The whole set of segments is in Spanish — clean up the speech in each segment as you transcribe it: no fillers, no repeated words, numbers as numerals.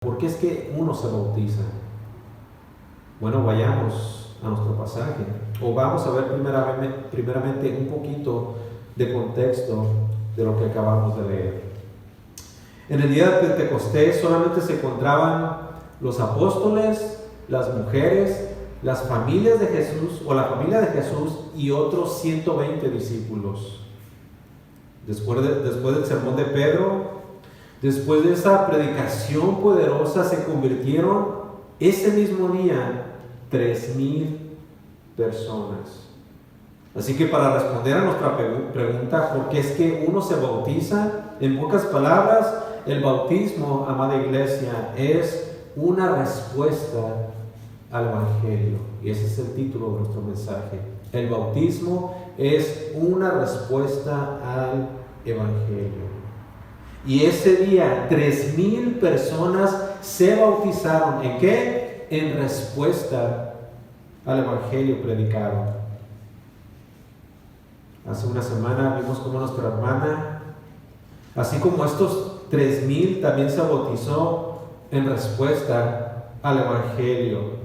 ¿Por qué es que uno se bautiza? Bueno, vayamos a nuestro pasaje, o vamos a ver primeramente un poquito de contexto de lo que acabamos de leer. En el día de Pentecostés solamente se encontraban los apóstoles, las mujeres, las familias de Jesús, o la familia de Jesús y otros 120 discípulos. Después del sermón de Pedro, después de esa predicación poderosa, se convirtieron ese mismo día 3,000 personas. Así que para responder a nuestra pregunta, ¿por qué es que uno se bautiza? En pocas palabras, el bautismo, amada iglesia, es una respuesta al Evangelio. Y ese es el título de nuestro mensaje. El bautismo es una respuesta al Evangelio. Y ese día 3,000 personas se bautizaron. ¿En qué? En respuesta al Evangelio predicado. Hace una semana vimos cómo nuestra hermana, así como estos 3,000, también se bautizó en respuesta al Evangelio.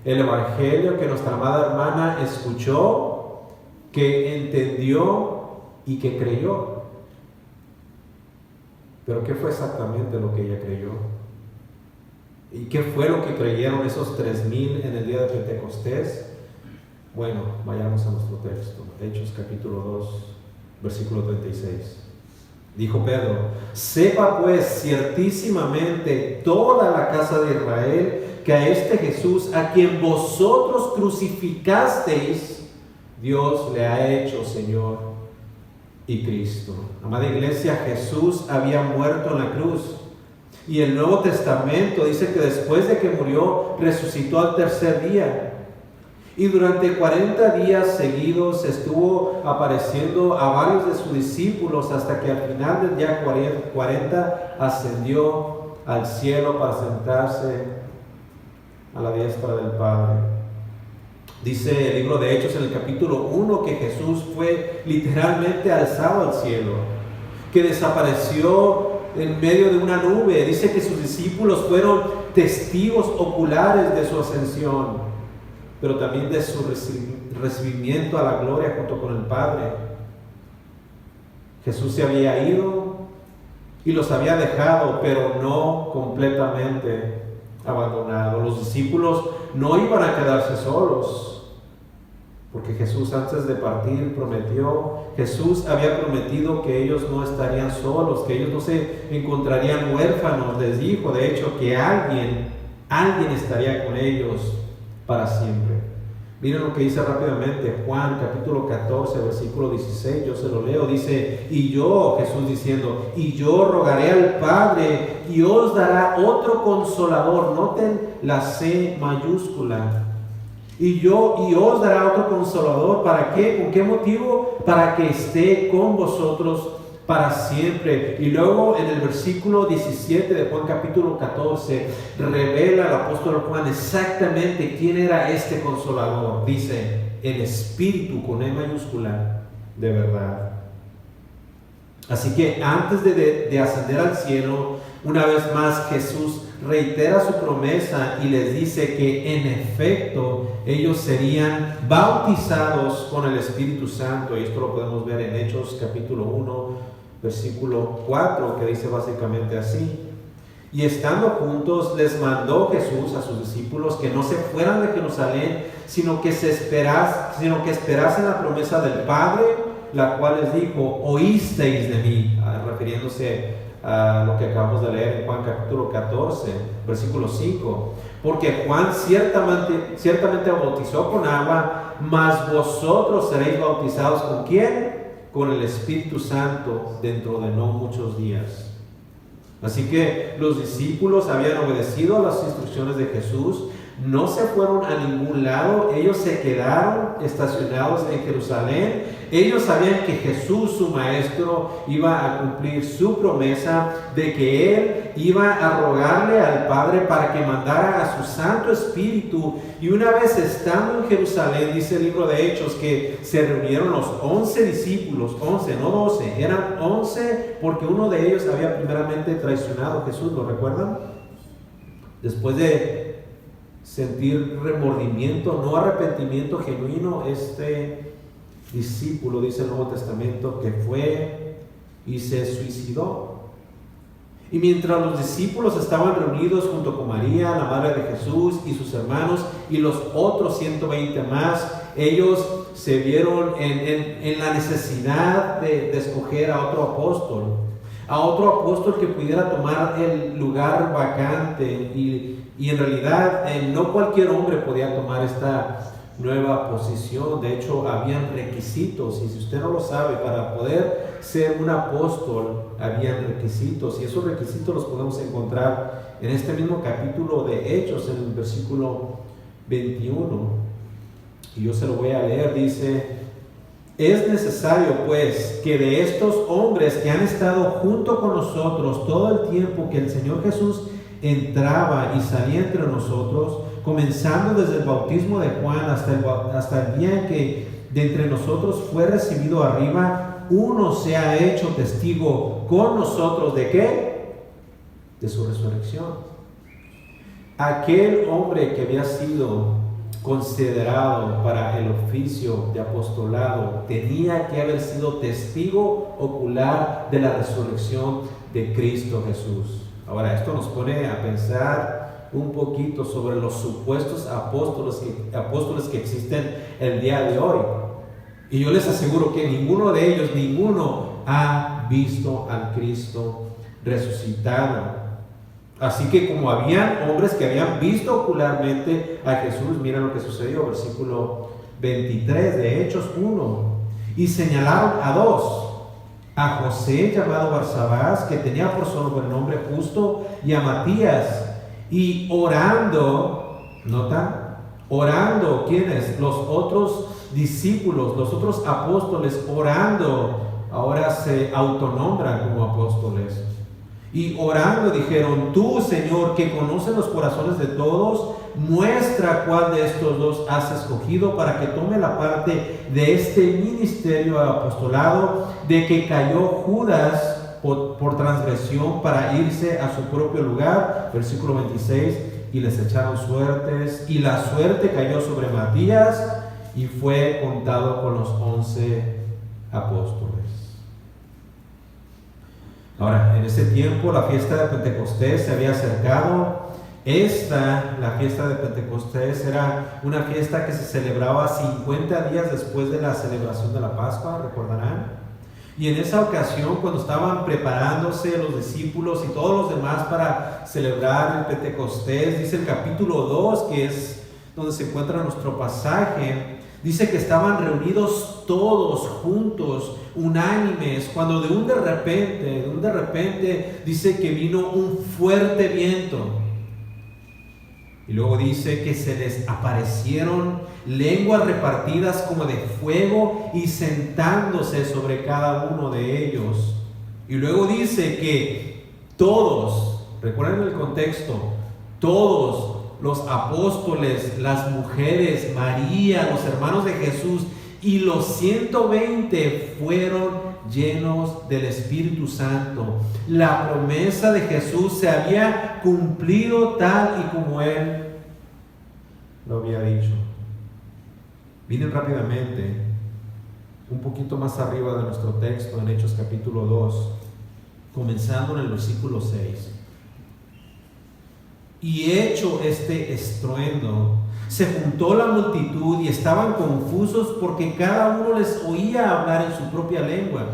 El Evangelio que nuestra amada hermana escuchó, que entendió y que creyó. Pero ¿qué fue exactamente lo que ella creyó? ¿Y qué fue lo que creyeron esos 3,000 en el día de Pentecostés? Bueno, vayamos a nuestro texto. Hechos capítulo 2, versículo 36. Dijo Pedro: sepa pues ciertísimamente toda la casa de Israel que a este Jesús, a quien vosotros crucificasteis, Dios le ha hecho Señor y Cristo. Amada iglesia, Jesús había muerto en la cruz. Y el Nuevo Testamento dice que después de que murió, resucitó al tercer día. Y durante 40 días seguidos estuvo apareciendo a varios de sus discípulos, hasta que al final del día 40 ascendió al cielo para sentarse a la diestra del Padre. Dice el libro de Hechos en el capítulo 1 que Jesús fue literalmente alzado al cielo, que desapareció en medio de una nube. Dice que sus discípulos fueron testigos oculares de su ascensión, pero también de su recibimiento a la gloria junto con el Padre. Jesús se había ido y los había dejado, pero no completamente abandonado. Los discípulos no iban a quedarse solos, porque Jesús antes de partir Jesús había prometido que ellos no estarían solos, que ellos no se encontrarían huérfanos. Les dijo, de hecho, que alguien estaría con ellos para siempre. Miren lo que dice rápidamente Juan capítulo 14, versículo 16, yo se lo leo. Dice: y yo, Jesús diciendo, y yo rogaré al Padre y os dará otro consolador. Noten la C mayúscula. Y os dará otro consolador. ¿Para qué? ¿Con qué motivo? Para que esté con vosotros para siempre. Y luego en el versículo 17 de Juan capítulo 14 revela el apóstol Juan exactamente quién era este consolador. Dice: el Espíritu, con E mayúscula, de verdad. Así que antes de ascender al cielo, una vez más Jesús reitera su promesa y les dice que en efecto ellos serían bautizados con el Espíritu Santo. Y esto lo podemos ver en Hechos capítulo 1, versículo 4, que dice básicamente así: y estando juntos les mandó Jesús a sus discípulos que no se fueran de Jerusalén, sino que esperasen la promesa del Padre, la cual les dijo: oísteis de mí, refiriéndose a lo que acabamos de leer en Juan capítulo 14, versículo 5. Porque Juan ciertamente bautizó con agua, mas vosotros seréis bautizados ¿con quién? Con el Espíritu Santo dentro de no muchos días. Así que los discípulos habían obedecido a las instrucciones de Jesús, no se fueron a ningún lado, ellos se quedaron estacionados en Jerusalén. Ellos sabían que Jesús, su maestro, iba a cumplir su promesa de que Él iba a rogarle al Padre para que mandara a su Santo Espíritu. Y una vez estando en Jerusalén, dice el libro de Hechos, que se reunieron los 11 discípulos, 11, no 12, eran 11 porque uno de ellos había primeramente traicionado a Jesús, ¿lo recuerdan? después de sentir remordimiento, no arrepentimiento genuino, este discípulo, dice el Nuevo Testamento, que fue y se suicidó. Y mientras los discípulos estaban reunidos junto con María, la madre de Jesús, y sus hermanos, y los otros 120 más, ellos se vieron en la necesidad de escoger a otro apóstol que pudiera tomar el lugar vacante, y en realidad no cualquier hombre podía tomar esta nueva posición. De hecho, habían requisitos, y si usted no lo sabe, para poder ser un apóstol habían requisitos, y esos requisitos los podemos encontrar en este mismo capítulo de Hechos, en el versículo 21, y yo se lo voy a leer. Dice: es necesario pues que de estos hombres que han estado junto con nosotros todo el tiempo que el Señor Jesús entraba y salía entre nosotros, comenzando desde el bautismo de Juan hasta el día en que de entre nosotros fue recibido arriba, uno se ha hecho testigo con nosotros ¿de qué? De su resurrección. Aquel hombre que había sido considerado para el oficio de apostolado tenía que haber sido testigo ocular de la resurrección de Cristo Jesús. Ahora, esto nos pone a pensar un poquito sobre los supuestos apóstoles que existen el día de hoy. Y yo les aseguro que ninguno ha visto al Cristo resucitado. Así que como habían hombres que habían visto ocularmente a Jesús, mira lo que sucedió, versículo 23 de Hechos 1. Y señalaron a dos, a José llamado Barsabás, que tenía por sobrenombre Justo, y a Matías. Y orando, ¿notan? Orando, ¿quiénes? Los otros discípulos, los otros apóstoles, orando, ahora se autonombran como apóstoles. Y orando dijeron: tú, Señor, que conoces los corazones de todos, muestra cuál de estos dos has escogido para que tome la parte de este ministerio apostolado, de que cayó Judas por transgresión para irse a su propio lugar. Versículo 26, y les echaron suertes, y la suerte cayó sobre Matías, y fue contado con los 11 apóstoles. Ahora, en ese tiempo la fiesta de Pentecostés se había acercado. La fiesta de Pentecostés era una fiesta que se celebraba 50 días después de la celebración de la Pascua, recordarán. Y en esa ocasión, cuando estaban preparándose los discípulos y todos los demás para celebrar el Pentecostés, dice el capítulo 2, que es donde se encuentra nuestro pasaje, dice que estaban reunidos todos juntos, unánimes, cuando de un de repente dice que vino un fuerte viento. Y luego dice que se les aparecieron lenguas repartidas como de fuego y sentándose sobre cada uno de ellos. Y luego dice que todos, recuerden el contexto, todos los apóstoles, las mujeres, María, los hermanos de Jesús y los 120 fueron llenos del Espíritu Santo. La promesa de Jesús se había cumplido tal y como Él lo había dicho. Miren rápidamente un poquito más arriba de nuestro texto en Hechos capítulo 2, comenzando en el versículo 6. Y hecho este estruendo, se juntó la multitud y estaban confusos porque cada uno les oía hablar en su propia lengua.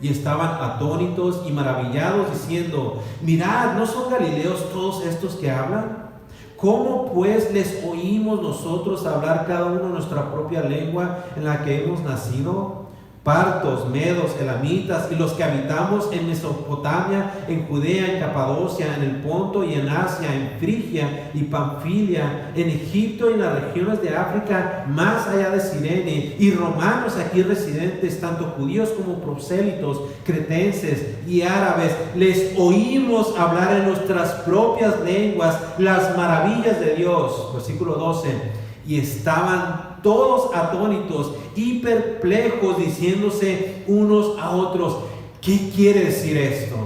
Y estaban atónitos y maravillados diciendo: mirad, ¿no son galileos todos estos que hablan? ¿Cómo pues les oímos nosotros hablar cada uno nuestra propia lengua en la que hemos nacido? Partos, medos, elamitas y los que habitamos en Mesopotamia, en Judea, en Capadocia, en el Ponto y en Asia, en Frigia y Panfilia, en Egipto y en las regiones de África, más allá de Cirene, y romanos aquí residentes, tanto judíos como prosélitos, cretenses y árabes, les oímos hablar en nuestras propias lenguas las maravillas de Dios. Versículo 12. Y estaban todos atónitos y perplejos, diciéndose unos a otros: ¿qué quiere decir esto?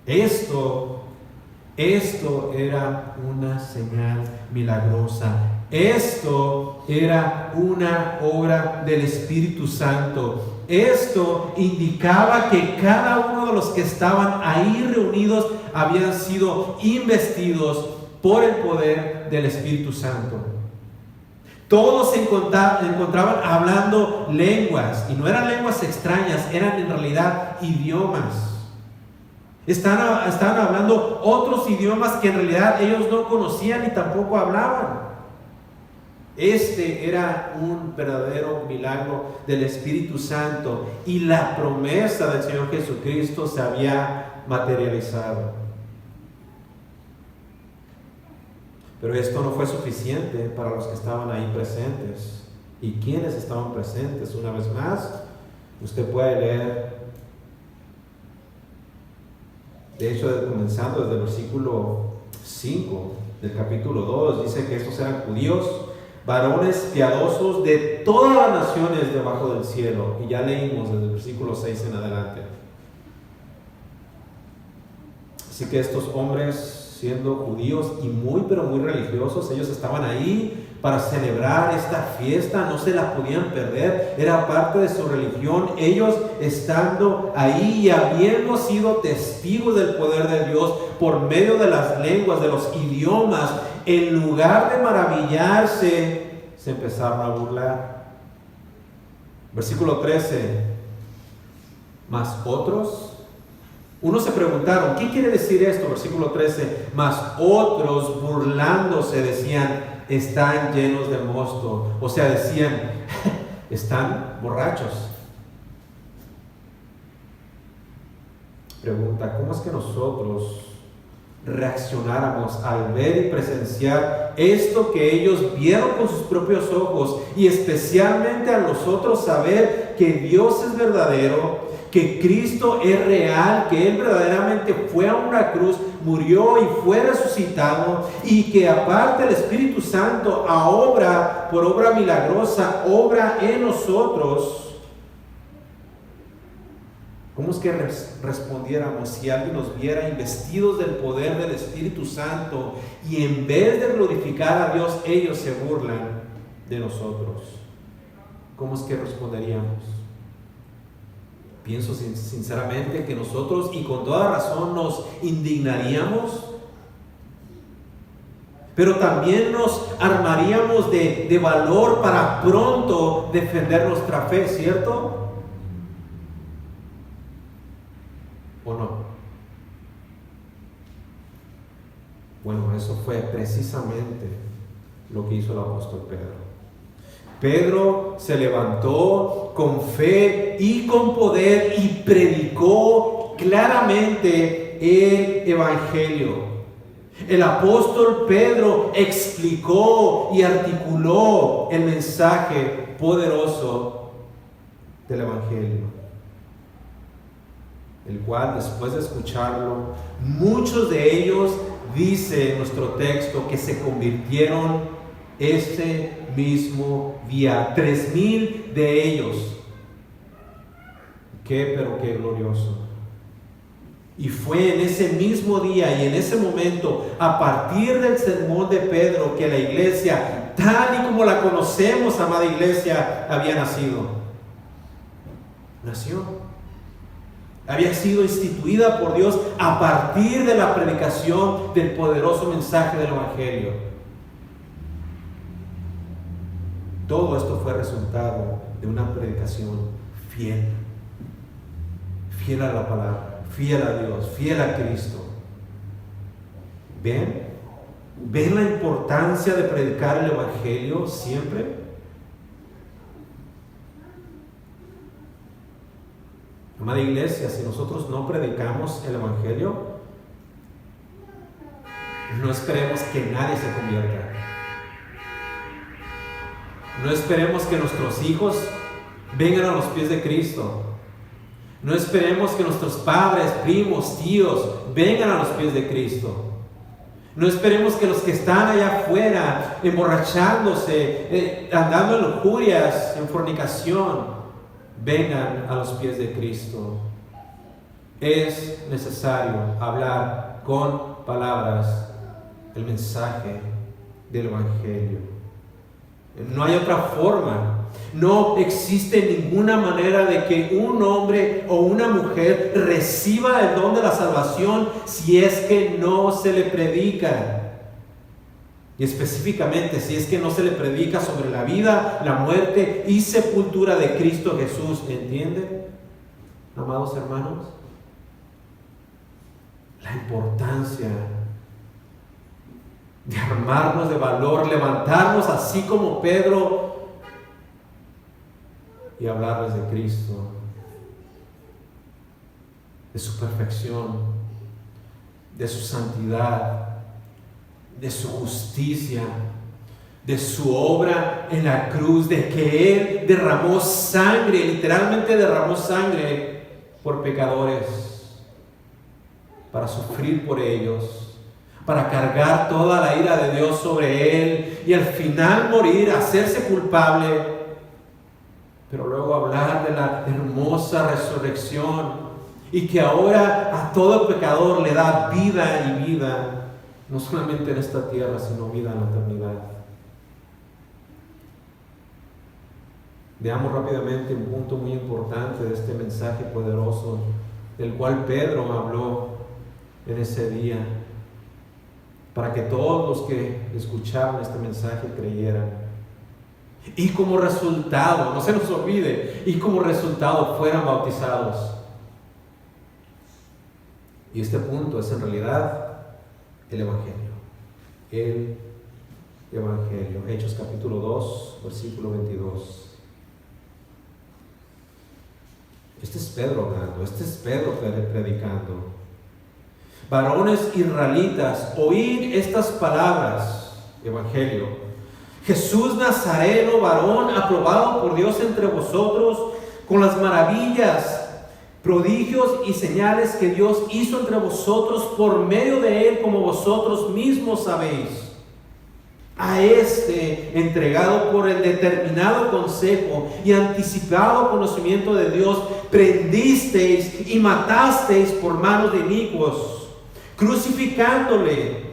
Esto Esto era una señal milagrosa. Esto era una obra del Espíritu Santo. Esto indicaba que cada uno de los que estaban ahí reunidos habían sido investidos por el poder del Espíritu Santo. Todos se encontraban hablando lenguas, y no eran lenguas extrañas, eran en realidad idiomas. Estaban hablando otros idiomas que en realidad ellos no conocían y tampoco hablaban. Este era un verdadero milagro del Espíritu Santo, y la promesa del Señor Jesucristo se había materializado. Pero esto no fue suficiente para los que estaban ahí presentes. ¿Y quiénes estaban presentes? Una vez más, usted puede leer, de hecho, comenzando desde el versículo 5 del capítulo 2, dice que estos eran judíos, varones piadosos de todas las naciones debajo del cielo. Y ya leímos desde el versículo 6 en adelante. Así que estos hombres, siendo judíos y pero muy religiosos, ellos estaban ahí para celebrar esta fiesta, no se la podían perder, era parte de su religión. Ellos estando ahí y habiendo sido testigos del poder de Dios por medio de las lenguas, de los idiomas, en lugar de maravillarse, se empezaron a burlar. Versículo 13, mas otros, unos se preguntaron, ¿qué quiere decir esto? Versículo 13, mas otros burlándose decían, están llenos de mosto. O sea, decían, están borrachos. Pregunta, ¿cómo es que nosotros reaccionáramos al ver y presenciar esto que ellos vieron con sus propios ojos, y especialmente a nosotros saber que Dios es verdadero, que Cristo es real, que Él verdaderamente fue a una cruz, murió y fue resucitado, y que aparte el Espíritu Santo por obra milagrosa, obra en nosotros? ¿Cómo es que respondiéramos si alguien nos viera investidos del poder del Espíritu Santo y en vez de glorificar a Dios, ellos se burlan de nosotros? ¿Cómo es que responderíamos? Pienso sinceramente que nosotros, y con toda razón, nos indignaríamos, pero también nos armaríamos de valor para pronto defender nuestra fe, ¿cierto? ¿O no? Bueno, eso fue precisamente lo que hizo el apóstol Pedro. Pedro se levantó con fe y con poder y predicó claramente el Evangelio. El apóstol Pedro explicó y articuló el mensaje poderoso del Evangelio, el cual, después de escucharlo, muchos de ellos, dice nuestro texto, que se convirtieron ese mismo día. 3,000 de ellos. Pero qué glorioso. Y fue en ese mismo día y en ese momento, a partir del sermón de Pedro, que la iglesia, tal y como la conocemos, amada iglesia, había nacido. Nació. Había sido instituida por Dios a partir de la predicación del poderoso mensaje del Evangelio. Todo esto fue resultado de una predicación fiel. Fiel a la palabra, fiel a Dios, fiel a Cristo. ¿Ven? ¿Ven la importancia de predicar el Evangelio siempre? Amada iglesia, si nosotros no predicamos el Evangelio, no esperemos que nadie se convierta. No esperemos que nuestros hijos vengan a los pies de Cristo. No esperemos que nuestros padres, primos, tíos vengan a los pies de Cristo. No esperemos que los que están allá afuera emborrachándose, andando en lujurias, en fornicación, vengan a los pies de Cristo. Es necesario hablar con palabras, el mensaje del Evangelio. No hay otra forma. No existe ninguna manera de que un hombre o una mujer reciba el don de la salvación si es que no se le predica. Y específicamente si es que no se le predica sobre la vida, la muerte y sepultura de Cristo Jesús. ¿Entienden, amados hermanos? La importancia de armarnos de valor, levantarnos así como Pedro y hablarles de Cristo, de su perfección, de su santidad, de su justicia, de su obra en la cruz, de que Él derramó sangre, literalmente derramó sangre por pecadores, para sufrir por ellos, para cargar toda la ira de Dios sobre Él y al final morir, hacerse culpable, pero luego hablar de la hermosa resurrección y que ahora a todo pecador le da vida y vida. No solamente en esta tierra, sino vida en la eternidad. Veamos rápidamente un punto muy importante de este mensaje poderoso del cual Pedro habló en ese día, para que todos los que escucharon este mensaje creyeran. Y como resultado, no se nos olvide, y como resultado fueran bautizados. Y este punto es en realidad el Evangelio. El Evangelio. Hechos capítulo 2, versículo 22. Este es Pedro hablando, este es Pedro predicando. Varones israelitas, oíd estas palabras. Evangelio. Jesús Nazareno, varón aprobado por Dios entre vosotros, con las maravillas, prodigios y señales que Dios hizo entre vosotros por medio de Él, como vosotros mismos sabéis. A este, entregado por el determinado consejo y anticipado conocimiento de Dios, prendisteis y matasteis por manos de inicuos, crucificándole,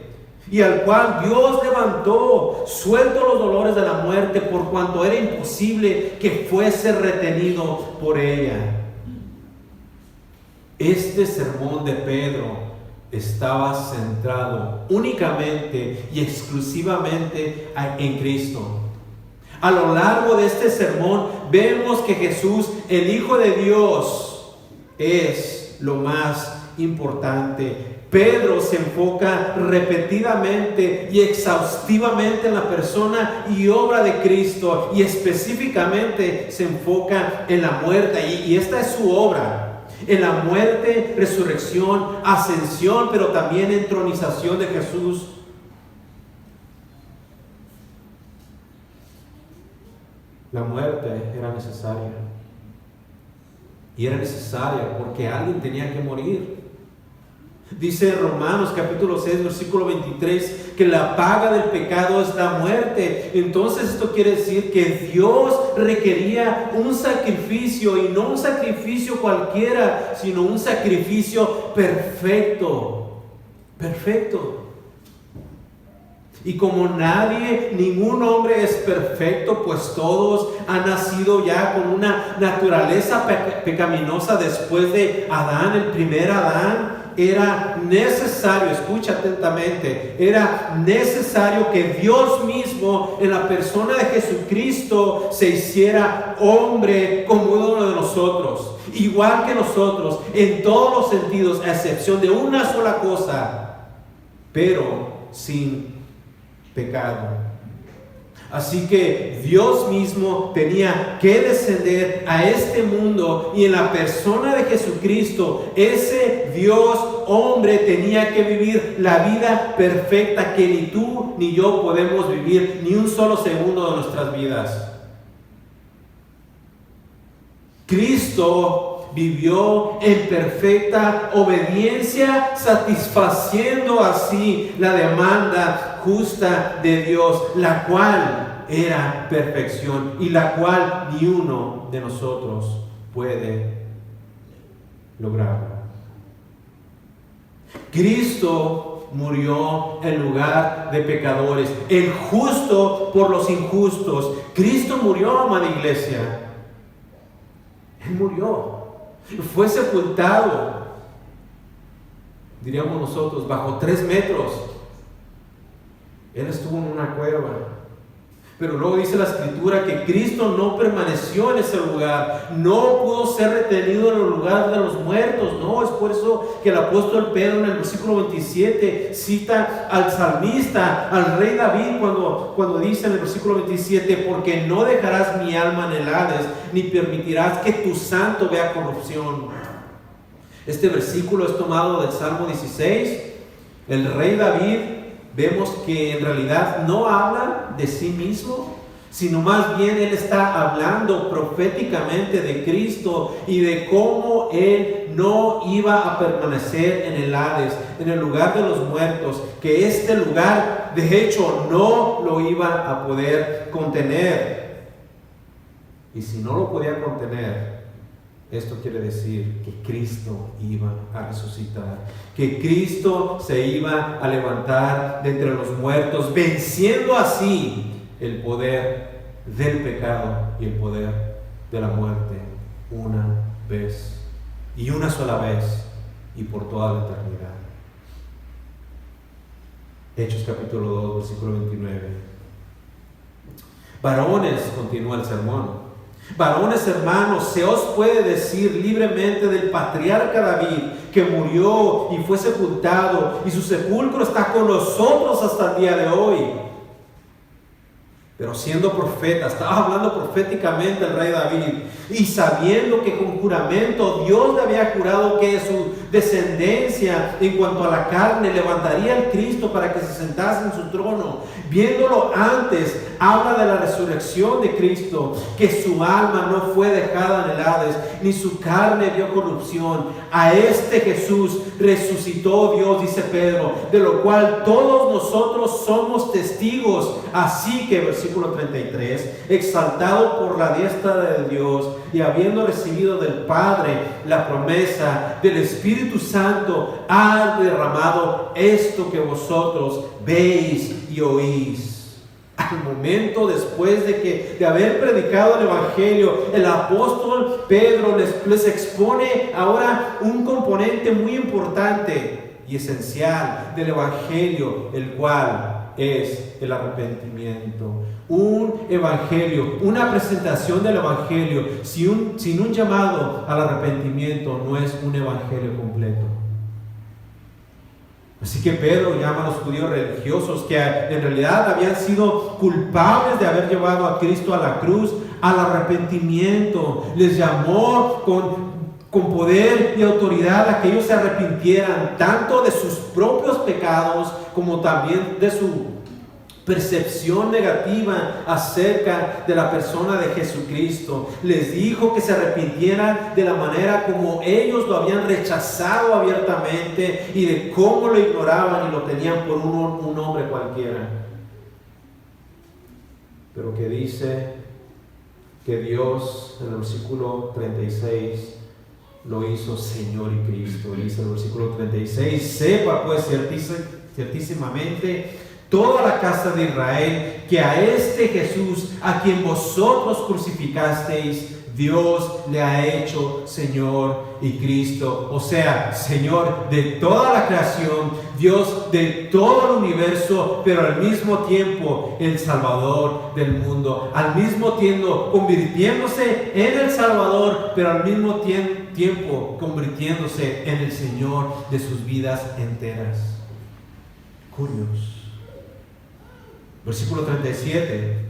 y al cual Dios levantó, suelto los dolores de la muerte, por cuanto era imposible que fuese retenido por ella. Este sermón de Pedro estaba centrado únicamente y exclusivamente en Cristo. A lo largo de este sermón vemos que Jesús, el Hijo de Dios, es lo más importante. Pedro se enfoca repetidamente y exhaustivamente en la persona y obra de Cristo, y específicamente se enfoca en la muerte, y esta es su obra. En la muerte, resurrección, ascensión, pero también entronización de Jesús. La muerte era necesaria. Y era necesaria porque alguien tenía que morir. Dice Romanos capítulo 6, versículo 23, que la paga del pecado es la muerte. Entonces esto quiere decir que Dios requería un sacrificio, y no un sacrificio cualquiera, sino un sacrificio perfecto. Perfecto. Y como nadie, ningún hombre es perfecto, pues todos han nacido ya con una naturaleza pecaminosa después de Adán, el primer Adán. Era necesario, escucha atentamente, era necesario que Dios mismo, en la persona de Jesucristo, se hiciera hombre como uno de nosotros, igual que nosotros, en todos los sentidos, a excepción de una sola cosa, pero sin pecado. Así que Dios mismo tenía que descender a este mundo, y en la persona de Jesucristo, ese Dios hombre tenía que vivir la vida perfecta que ni tú ni yo podemos vivir ni un solo segundo de nuestras vidas. Cristo vivió en perfecta obediencia, satisfaciendo así la demanda justa de Dios, la cual era perfección y la cual ni uno de nosotros puede lograr. Cristo Cristo murió en lugar de pecadores, el justo por los injustos. Cristo murió, amada iglesia. Él murió, fue sepultado, diríamos nosotros, bajo 3 metros. Él estuvo en una cueva. Pero luego dice la Escritura que Cristo no permaneció en ese lugar, no pudo ser retenido en el lugar de los muertos. No, es por eso que el apóstol Pedro en el versículo 27 cita al salmista, al rey David, cuando dice en el versículo 27: porque no dejarás mi alma en el Hades, ni permitirás que tu santo vea corrupción. Este versículo es tomado del Salmo 16. El rey David, vemos que en realidad no habla de sí mismo, sino más bien él está hablando proféticamente de Cristo y de cómo él no iba a permanecer en el Hades, en el lugar de los muertos, que este lugar de hecho no lo iba a poder contener. Y si no lo podía contener, esto quiere decir que Cristo iba a resucitar, que Cristo se iba a levantar de entre los muertos, venciendo así el poder del pecado y el poder de la muerte una vez y una sola vez y por toda la eternidad. Hechos capítulo 2, versículo 29. Varones, continúa el sermón. Varones hermanos, se os puede decir libremente del patriarca David, que murió y fue sepultado, y su sepulcro está con nosotros hasta el día de hoy. Pero siendo profeta, estaba hablando proféticamente el rey David, y sabiendo que con juramento Dios le había jurado que su descendencia en cuanto a la carne levantaría al Cristo para que se sentase en su trono, viéndolo antes, habla de la resurrección de Cristo, que su alma no fue dejada en el Hades, ni su carne vio corrupción. A este Jesús resucitó Dios, dice Pedro, de lo cual todos nosotros somos testigos. Así que, versículo 33, exaltado por la diestra de Dios y habiendo recibido del Padre la promesa del Espíritu Santo, ha derramado esto que vosotros veis y oís. Al momento después de haber predicado el Evangelio, el apóstol Pedro les expone ahora un componente muy importante y esencial del Evangelio, el cual es el arrepentimiento. Un evangelio, una presentación del evangelio sin un llamado al arrepentimiento no es un evangelio completo. Así que Pedro llama a los judíos religiosos que en realidad habían sido culpables de haber llevado a Cristo a la cruz al arrepentimiento. Les llamó con poder y autoridad a que ellos se arrepintieran tanto de sus propios pecados como también de su percepción negativa acerca de la persona de Jesucristo. Les dijo que se arrepintieran de la manera como ellos lo habían rechazado abiertamente y de cómo lo ignoraban y lo tenían por un hombre cualquiera. Pero que dice que Dios, en el versículo 36, lo hizo Señor y Cristo. Dice el versículo 36: sepa pues ciertísimamente toda la casa de Israel que a este Jesús, a quien vosotros crucificasteis, Dios le ha hecho Señor y Cristo. O sea, Señor de toda la creación, Dios de todo el universo, pero al mismo tiempo el Salvador del mundo. Al mismo tiempo convirtiéndose en el Salvador, pero al mismo tiempo convirtiéndose en el Señor de sus vidas enteras. Curioso. Versículo 37.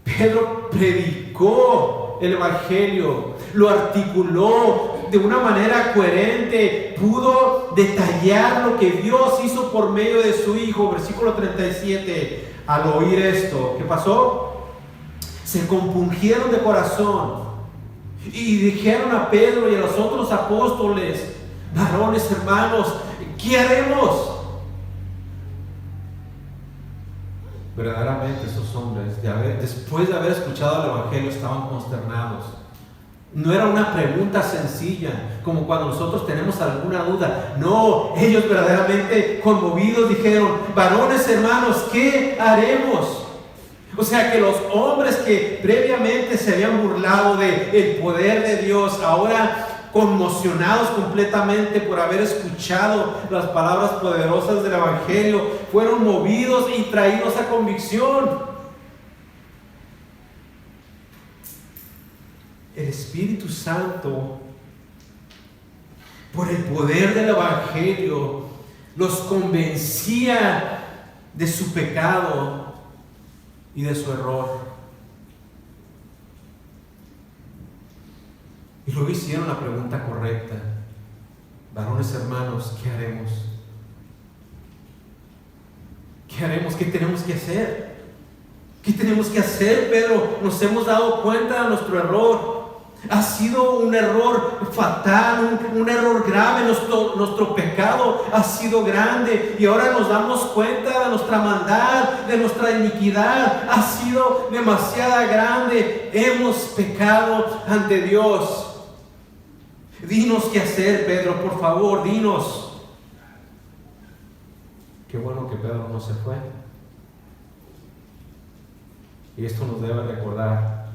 Pedro predicó el Evangelio, lo articuló de una manera coherente, pudo detallar lo que Dios hizo por medio de su Hijo. Versículo 37. Al oír esto, ¿qué pasó? Se compungieron de corazón y dijeron a Pedro y a los otros apóstoles: varones hermanos, ¿qué haremos? Verdaderamente esos hombres, después de haber escuchado el Evangelio, estaban consternados. No era una pregunta sencilla, como cuando nosotros tenemos alguna duda. No, ellos verdaderamente conmovidos dijeron: varones hermanos, ¿qué haremos? O sea que los hombres que previamente se habían burlado del poder de Dios, ahora conmocionados completamente por haber escuchado las palabras poderosas del Evangelio, fueron movidos y traídos a convicción. El Espíritu Santo, por el poder del Evangelio, los convencía de su pecado y de su error. Y luego hicieron la pregunta correcta: varones hermanos, ¿qué haremos? ¿Qué haremos? ¿Qué tenemos que hacer? ¿Qué tenemos que hacer, Pedro? Nos hemos dado cuenta de nuestro error. Ha sido un error fatal, un error grave. Nuestro pecado ha sido grande y ahora nos damos cuenta de nuestra maldad, de nuestra iniquidad. Ha sido demasiado grande. Hemos pecado ante Dios. Dinos qué hacer, Pedro, por favor, dinos. Qué bueno que Pedro no se fue. Y esto nos debe recordar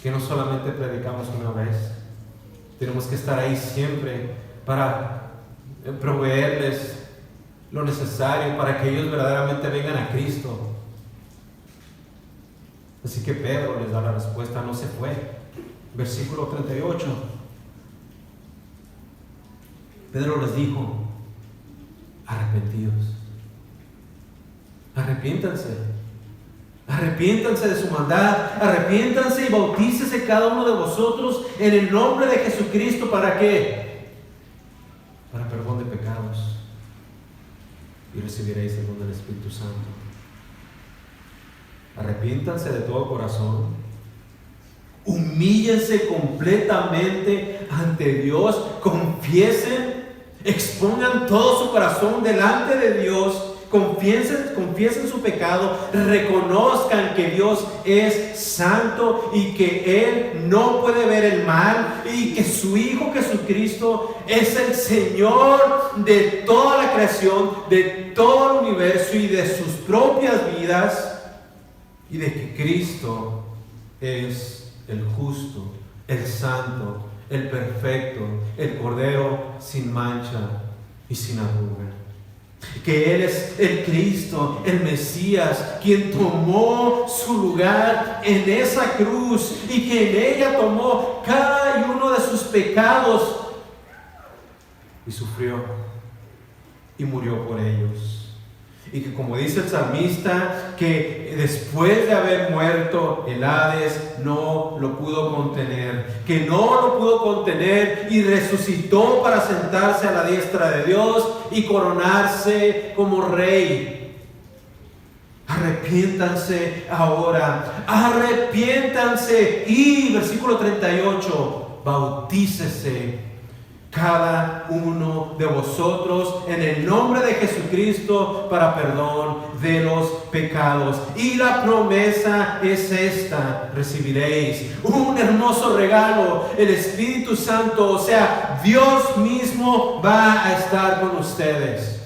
que no solamente predicamos una vez, tenemos que estar ahí siempre para proveerles lo necesario para que ellos verdaderamente vengan a Cristo. Así que Pedro les da la respuesta: no se fue. Versículo 38. Pedro les dijo: arrepentidos, arrepiéntanse. Arrepiéntanse de su maldad, arrepiéntanse y bautícese cada uno de vosotros en el nombre de Jesucristo. ¿Para qué? Para perdón de pecados, y recibiréis el don del Espíritu Santo. Arrepiéntanse de todo corazón, humíllense completamente ante Dios, confiesen, expongan todo su corazón delante de Dios. Confiesen su pecado, reconozcan que Dios es santo y que Él no puede ver el mal, y que su Hijo Jesucristo es el Señor de toda la creación, de todo el universo y de sus propias vidas, y de que Cristo es el justo, el santo, el perfecto, el Cordero sin mancha y sin arruga. Que Él es el Cristo, el Mesías, quien tomó su lugar en esa cruz y que en ella tomó cada uno de sus pecados y sufrió y murió por ellos. Y que, como dice el salmista, que después de haber muerto, el Hades no lo pudo contener, que no lo pudo contener y resucitó para sentarse a la diestra de Dios y coronarse como rey. Arrepiéntanse ahora, arrepiéntanse. Y versículo 38, bautícese cada uno de vosotros en el nombre de Jesucristo para perdón de los pecados. Y la promesa es esta: recibiréis un hermoso regalo, el Espíritu Santo. O sea, Dios mismo va a estar con ustedes.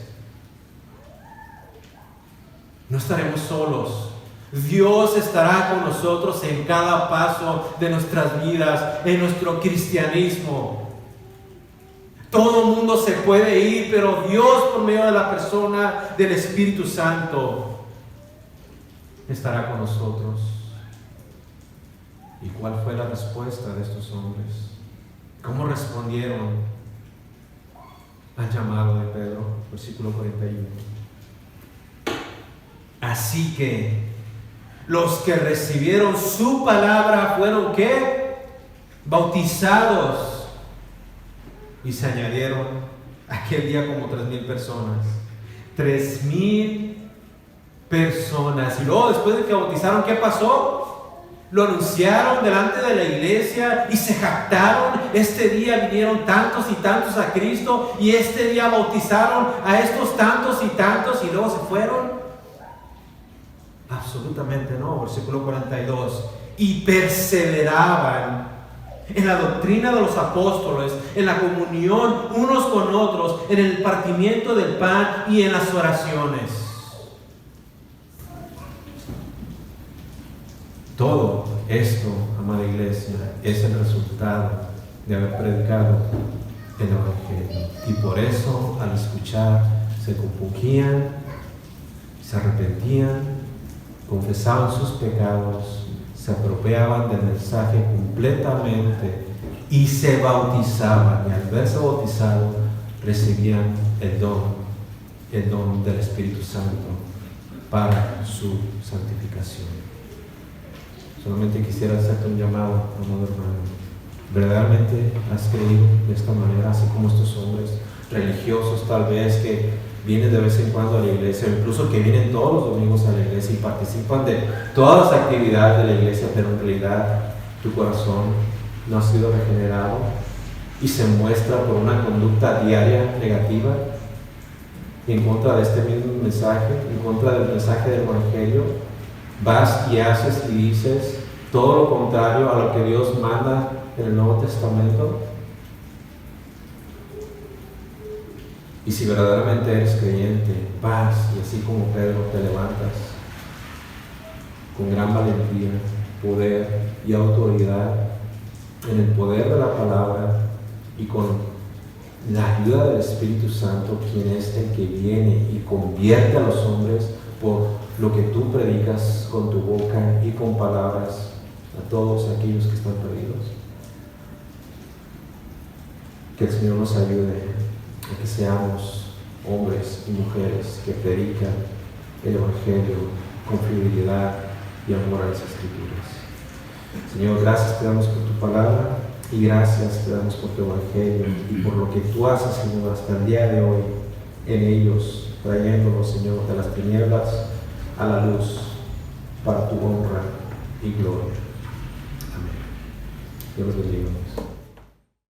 No estaremos solos. Dios estará con nosotros en cada paso de nuestras vidas, en nuestro cristianismo. Todo el mundo se puede ir, pero Dios, por medio de la persona del Espíritu Santo, estará con nosotros. ¿Y cuál fue la respuesta de estos hombres? ¿Cómo respondieron al llamado de Pedro? Versículo 41. Así que los que recibieron su palabra fueron ¿qué? Bautizados. Y se añadieron aquel día como 3,000 personas. 3,000 personas. Y luego, después de que bautizaron, ¿qué pasó? Lo anunciaron delante de la iglesia y se jactaron. Este día vinieron tantos y tantos a Cristo, y este día bautizaron a estos tantos y tantos, y luego se fueron. Absolutamente no. Versículo 42. Y perseveraban en la doctrina de los apóstoles, en la comunión unos con otros, en el partimiento del pan y en las oraciones. Todo esto, amada iglesia, es el resultado de haber predicado el Evangelio. Y por eso, al escuchar, se compungían, se arrepentían, confesaban sus pecados, se apropiaban del mensaje completamente y se bautizaban. Y al verse bautizados, recibían el don del Espíritu Santo para su santificación. Solamente quisiera hacerte un llamado, amado hermano. ¿Verdaderamente has creído de esta manera, así como estos hombres religiosos tal vez que vienen de vez en cuando a la iglesia, o incluso que vienen todos los domingos a la iglesia y participan de todas las actividades de la iglesia, pero en realidad tu corazón no ha sido regenerado y se muestra por una conducta diaria negativa en contra de este mismo mensaje, en contra del mensaje del Evangelio? Vas y haces y dices todo lo contrario a lo que Dios manda en el Nuevo Testamento. Y si verdaderamente eres creyente, vas y así como Pedro te levantas con gran valentía, poder y autoridad en el poder de la palabra y con la ayuda del Espíritu Santo, quien es el que viene y convierte a los hombres por lo que tú predicas con tu boca y con palabras a todos aquellos que están perdidos. Que el Señor nos ayude a que seamos hombres y mujeres que predican el Evangelio con fidelidad y amor a las Escrituras. Señor, gracias te damos por tu palabra y gracias te damos por tu Evangelio y por lo que tú haces, Señor, hasta el día de hoy en ellos, trayéndolos, Señor, de las tinieblas a la luz para tu honra y gloria. Amén. Dios los bendiga.